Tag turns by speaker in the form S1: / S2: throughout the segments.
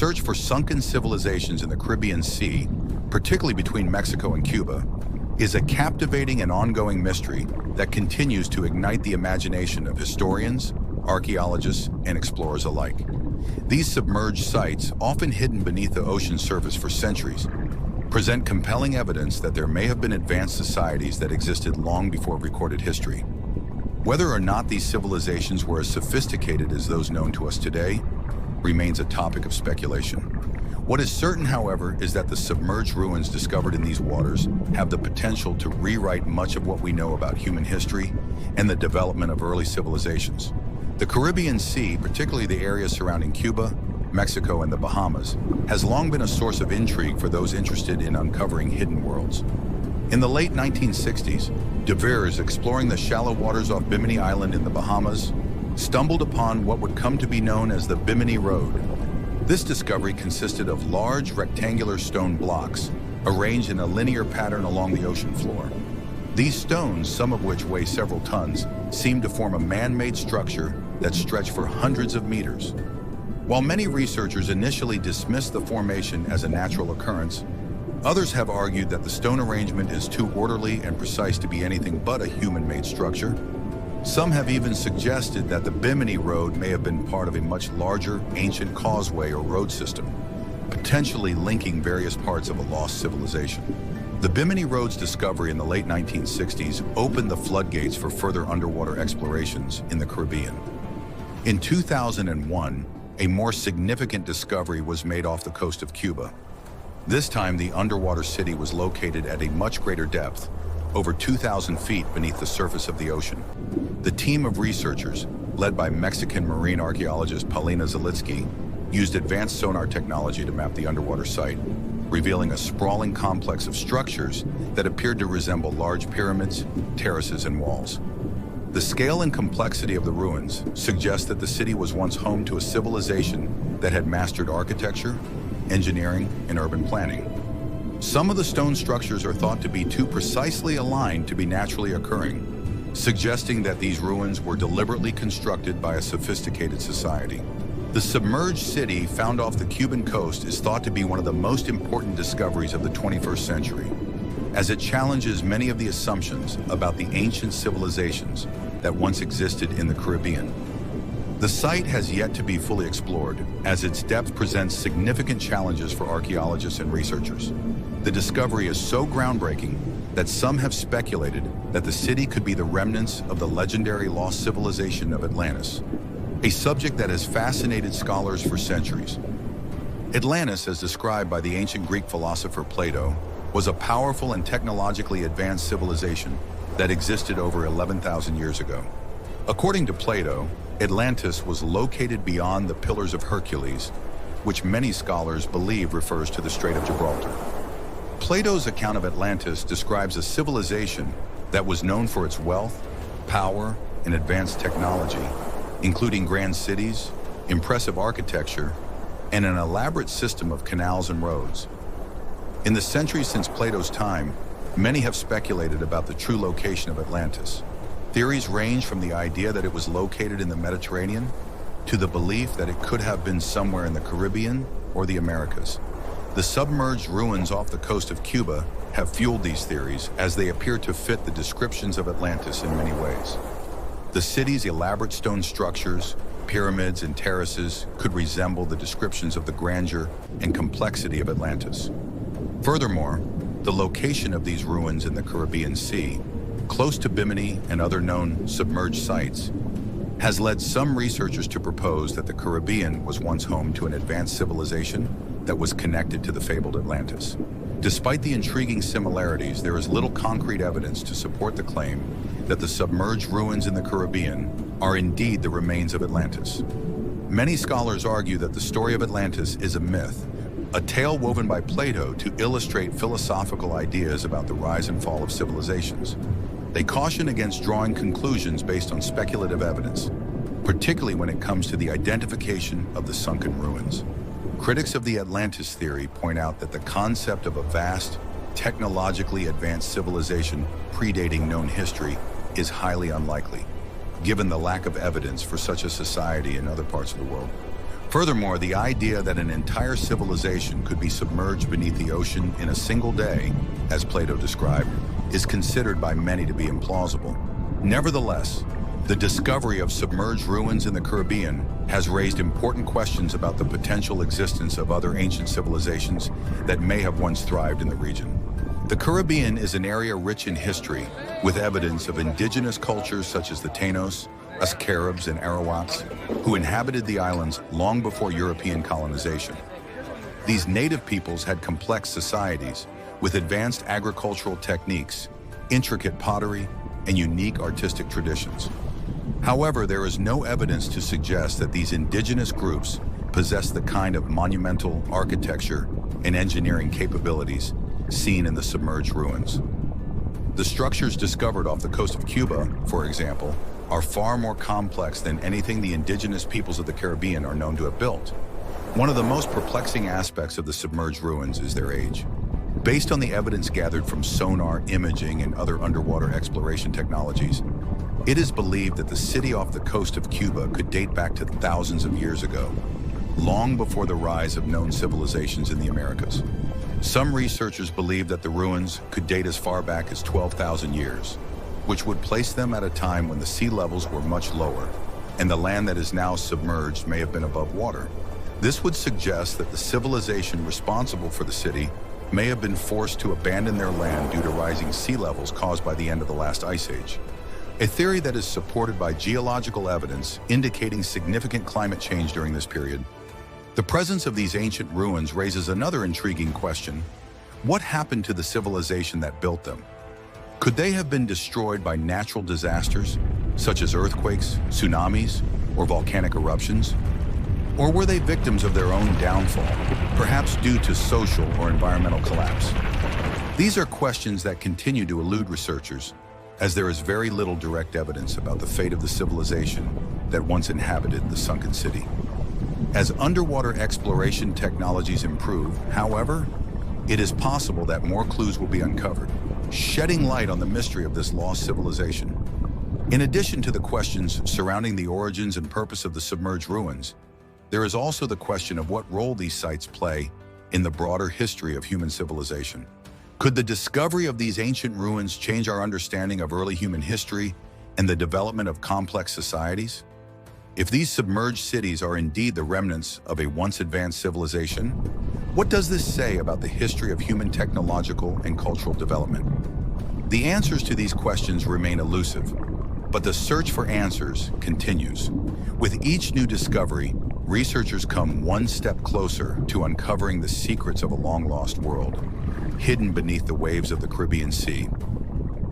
S1: search for sunken civilizations in the Caribbean Sea, particularly between Mexico and Cuba, is a captivating and ongoing mystery that continues to ignite the imagination of historians, archaeologists, and explorers alike. These submerged sites, often hidden beneath the ocean surface for centuries, present compelling evidence that there may have been advanced societies that existed long before recorded history. Whether or not these civilizations were as sophisticated as those known to us today remains a topic of speculation. What is certain, however, is that the submerged ruins discovered in these waters have the potential to rewrite much of what we know about human history and the development of early civilizations. The Caribbean Sea, particularly the area surrounding Cuba, Mexico, and the Bahamas, has long been a source of intrigue for those interested in uncovering hidden worlds. In the late 1960s, divers exploring the shallow waters off Bimini Island in the Bahamas stumbled upon what would come to be known as the Bimini Road. This discovery consisted of large rectangular stone blocks arranged in a linear pattern along the ocean floor. These stones, some of which weigh several tons, seemed to form a man-made structure that stretched for hundreds of meters. While many researchers initially dismissed the formation as a natural occurrence, others have argued that the stone arrangement is too orderly and precise to be anything but a human-made structure. Some have even suggested that the Bimini Road may have been part of a much larger ancient causeway or road system, potentially linking various parts of a lost civilization. The Bimini Road's discovery in the late 1960s opened the floodgates for further underwater explorations in the Caribbean. In 2001, a more significant discovery was made off the coast of Cuba. This time, the underwater city was located at a much greater depth, over 2,000 feet beneath the surface of the ocean. The team of researchers, led by Mexican marine archaeologist Paulina Zalitsky, used advanced sonar technology to map the underwater site, revealing a sprawling complex of structures that appeared to resemble large pyramids, terraces, and walls. The scale and complexity of the ruins suggest that the city was once home to a civilization that had mastered architecture, engineering, and urban planning. Some of the stone structures are thought to be too precisely aligned to be naturally occurring, suggesting that these ruins were deliberately constructed by a sophisticated society. The submerged city found off the Cuban coast is thought to be one of the most important discoveries of the 21st century, as it challenges many of the assumptions about the ancient civilizations that once existed in the Caribbean. The site has yet to be fully explored, as its depth presents significant challenges for archaeologists and researchers. The discovery is so groundbreaking that some have speculated that the city could be the remnants of the legendary lost civilization of Atlantis, a subject that has fascinated scholars for centuries. Atlantis, as described by the ancient Greek philosopher Plato, was a powerful and technologically advanced civilization that existed over 11,000 years ago. According to Plato, Atlantis was located beyond the Pillars of Hercules, which many scholars believe refers to the Strait of Gibraltar. Plato's account of Atlantis describes a civilization that was known for its wealth, power, and advanced technology, including grand cities, impressive architecture, and an elaborate system of canals and roads. In the centuries since Plato's time, many have speculated about the true location of Atlantis. Theories range from the idea that it was located in the Mediterranean to the belief that it could have been somewhere in the Caribbean or the Americas. The submerged ruins off the coast of Cuba have fueled these theories, as they appear to fit the descriptions of Atlantis in many ways. The city's elaborate stone structures, pyramids, and terraces could resemble the descriptions of the grandeur and complexity of Atlantis. Furthermore, the location of these ruins in the Caribbean Sea, close to Bimini and other known submerged sites, has led some researchers to propose that the Caribbean was once home to an advanced civilization that was connected to the fabled Atlantis. Despite the intriguing similarities, there is little concrete evidence to support the claim that the submerged ruins in the Caribbean are indeed the remains of Atlantis. Many scholars argue that the story of Atlantis is a myth, a tale woven by Plato to illustrate philosophical ideas about the rise and fall of civilizations. They caution against drawing conclusions based on speculative evidence, particularly when it comes to the identification of the sunken ruins. Critics of the Atlantis theory point out that the concept of a vast, technologically advanced civilization predating known history is highly unlikely, given the lack of evidence for such a society in other parts of the world. Furthermore, the idea that an entire civilization could be submerged beneath the ocean in a single day, as Plato described, is considered by many to be implausible. Nevertheless, the discovery of submerged ruins in the Caribbean has raised important questions about the potential existence of other ancient civilizations that may have once thrived in the region. The Caribbean is an area rich in history, with evidence of indigenous cultures such as the Taínos, Caribs, and Arawaks, who inhabited the islands long before European colonization. These native peoples had complex societies with advanced agricultural techniques, intricate pottery, and unique artistic traditions. However, there is no evidence to suggest that these indigenous groups possess the kind of monumental architecture and engineering capabilities seen in the submerged ruins. The structures discovered off the coast of Cuba, for example, are far more complex than anything the indigenous peoples of the Caribbean are known to have built. One of the most perplexing aspects of the submerged ruins is their age. Based on the evidence gathered from sonar, imaging, and other underwater exploration technologies, it is believed that the city off the coast of Cuba could date back to thousands of years ago, long before the rise of known civilizations in the Americas. Some researchers believe that the ruins could date as far back as 12,000 years, which would place them at a time when the sea levels were much lower, and the land that is now submerged may have been above water. This would suggest that the civilization responsible for the city may have been forced to abandon their land due to rising sea levels caused by the end of the last ice age. A theory that is supported by geological evidence indicating significant climate change during this period. The presence of these ancient ruins raises another intriguing question. What happened to the civilization that built them? Could they have been destroyed by natural disasters, such as earthquakes, tsunamis, or volcanic eruptions? Or were they victims of their own downfall, perhaps due to social or environmental collapse? These are questions that continue to elude researchers, as there is very little direct evidence about the fate of the civilization that once inhabited the sunken city. As underwater exploration technologies improve, however, it is possible that more clues will be uncovered, shedding light on the mystery of this lost civilization. In addition to the questions surrounding the origins and purpose of the submerged ruins, there is also the question of what role these sites play in the broader history of human civilization. Could the discovery of these ancient ruins change our understanding of early human history and the development of complex societies? If these submerged cities are indeed the remnants of a once advanced civilization, what does this say about the history of human technological and cultural development? The answers to these questions remain elusive, but the search for answers continues. With each new discovery, researchers come one step closer to uncovering the secrets of a long-lost world, hidden beneath the waves of the Caribbean Sea.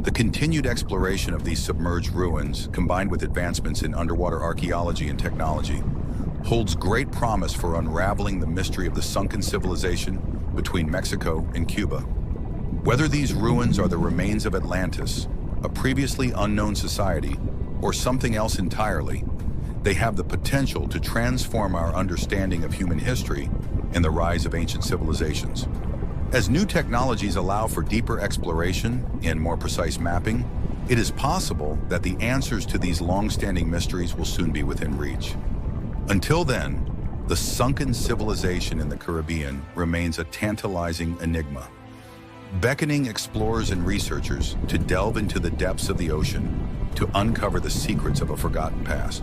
S1: The continued exploration of these submerged ruins, combined with advancements in underwater archaeology and technology, holds great promise for unraveling the mystery of the sunken civilization between Mexico and Cuba. Whether these ruins are the remains of Atlantis, a previously unknown society, or something else entirely, they have the potential to transform our understanding of human history and the rise of ancient civilizations. As new technologies allow for deeper exploration and more precise mapping, it is possible that the answers to these long-standing mysteries will soon be within reach. Until then, the sunken civilization in the Caribbean remains a tantalizing enigma, beckoning explorers and researchers to delve into the depths of the ocean to uncover the secrets of a forgotten past.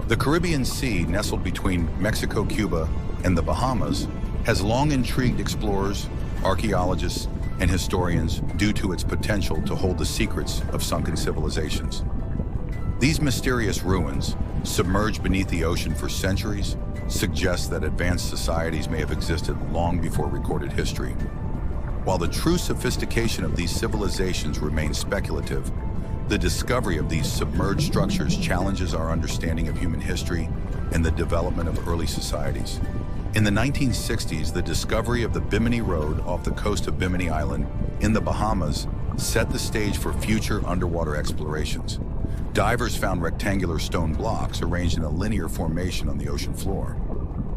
S1: The Caribbean Sea, nestled between Mexico, Cuba, and the Bahamas, has long intrigued explorers, archaeologists, and historians due to its potential to hold the secrets of sunken civilizations. These mysterious ruins, submerged beneath the ocean for centuries, suggest that advanced societies may have existed long before recorded history. While the true sophistication of these civilizations remains speculative, the discovery of these submerged structures challenges our understanding of human history and the development of early societies. In the 1960s, the discovery of the Bimini Road off the coast of Bimini Island in the Bahamas set the stage for future underwater explorations. Divers found rectangular stone blocks arranged in a linear formation on the ocean floor.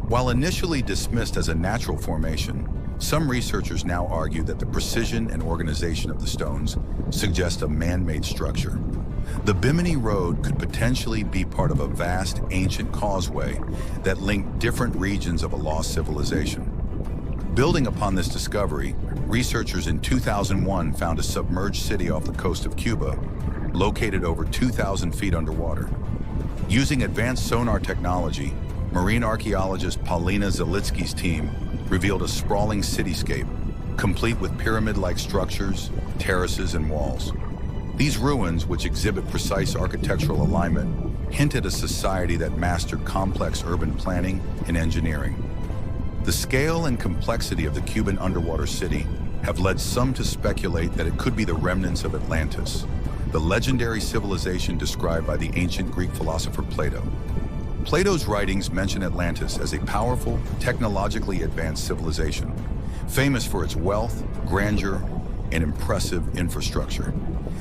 S1: While initially dismissed as a natural formation, some researchers now argue that the precision and organization of the stones suggest a man-made structure. The Bimini Road could potentially be part of a vast ancient causeway that linked different regions of a lost civilization. Building upon this discovery, researchers in 2001 found a submerged city off the coast of Cuba, located over 2,000 feet underwater. Using advanced sonar technology, marine archaeologist Paulina Zalitsky's team revealed a sprawling cityscape, complete with pyramid-like structures, terraces, and walls. These ruins, which exhibit precise architectural alignment, hint at a society that mastered complex urban planning and engineering. The scale and complexity of the Cuban underwater city have led some to speculate that it could be the remnants of Atlantis, the legendary civilization described by the ancient Greek philosopher Plato. Plato's writings mention Atlantis as a powerful, technologically advanced civilization, famous for its wealth, grandeur, and impressive infrastructure.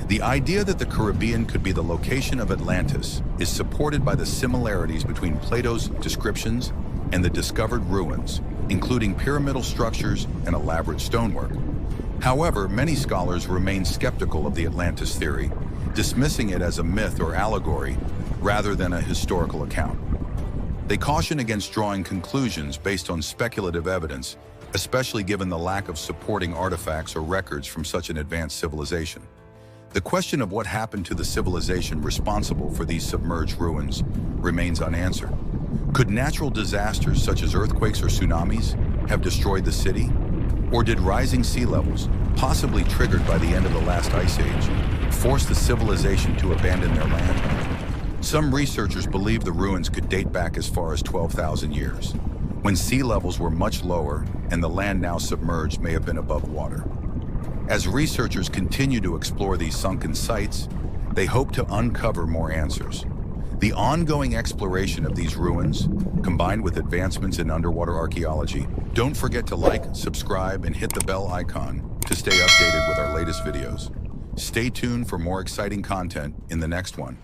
S1: The idea that the Caribbean could be the location of Atlantis is supported by the similarities between Plato's descriptions and the discovered ruins, including pyramidal structures and elaborate stonework. However, many scholars remain skeptical of the Atlantis theory, dismissing it as a myth or allegory rather than a historical account. They caution against drawing conclusions based on speculative evidence, especially given the lack of supporting artifacts or records from such an advanced civilization. The question of what happened to the civilization responsible for these submerged ruins remains unanswered. Could natural disasters such as earthquakes or tsunamis have destroyed the city? Or did rising sea levels, possibly triggered by the end of the last ice age, force the civilization to abandon their land? Some researchers believe the ruins could date back as far as 12,000 years, when sea levels were much lower and the land now submerged may have been above water. As researchers continue to explore these sunken sites, they hope to uncover more answers. The ongoing exploration of these ruins, combined with advancements in underwater archaeology, don't forget to like, subscribe, and hit the bell icon to stay updated with our latest videos. Stay tuned for more exciting content in the next one.